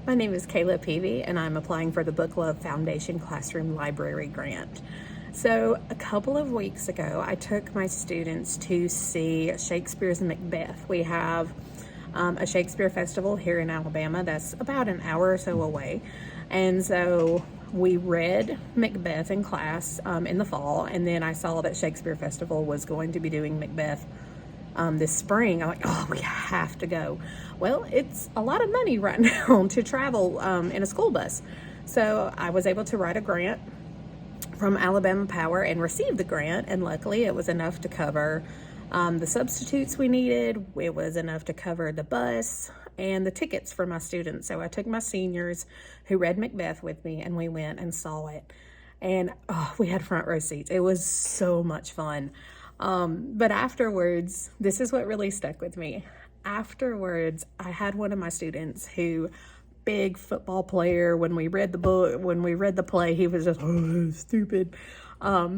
My name is Kayla Peavy, and I'm applying for the Book Love Foundation Classroom Library Grant. So, a couple of weeks ago, I took my students to see Shakespeare's Macbeth. We have a Shakespeare festival here in Alabama that's about an hour or so away. And so we read Macbeth in class in the fall, and then I saw that Shakespeare Festival was going to be doing Macbeth this spring. I'm like, oh, we have to go. Well, it's a lot of money right now to travel in a school bus. So I was able to write a grant from Alabama Power and receive the grant. And luckily, it was enough to cover the substitutes we needed. It was enough to cover the bus and the tickets for my students. So I took my seniors who read Macbeth with me, and we went and saw it. And we had front row seats. It was so much fun. But afterwards, this is what really stuck with me. Afterwards, I had one of my students who, big football player, when we read the play, he was just, oh, stupid. But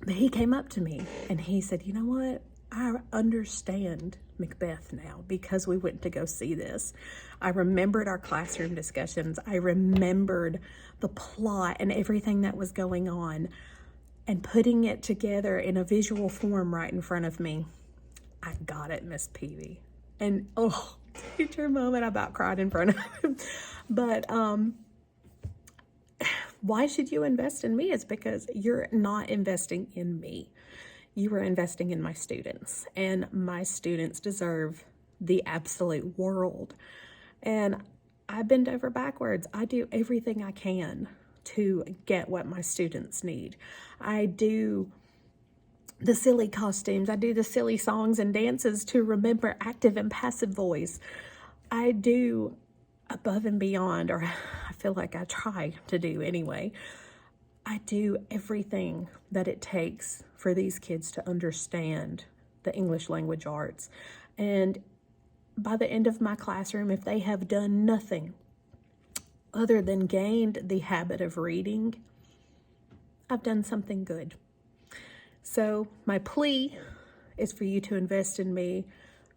he came up to me and he said, you know what? I understand Macbeth now because we went to go see this. I remembered our classroom discussions. I remembered the plot and everything that was going on, and putting it together in a visual form right in front of me. I got it, Miss Peavy. And teacher moment, I about cried in front of him. But why should you invest in me? It's because you're not investing in me. You are investing in my students, and my students deserve the absolute world. And I bend over backwards. I do everything I can to get what my students need. I do the silly costumes. I do the silly songs and dances to remember active and passive voice. I do above and beyond, or I feel like I try to do anyway. I do everything that it takes for these kids to understand the English language arts. And by the end of my classroom, if they have done nothing other than gained the habit of reading, I've done something good. So my plea is for you to invest in me,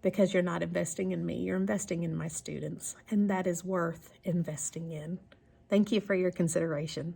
because you're not investing in me. You're investing in my students, and that is worth investing in. Thank you for your consideration.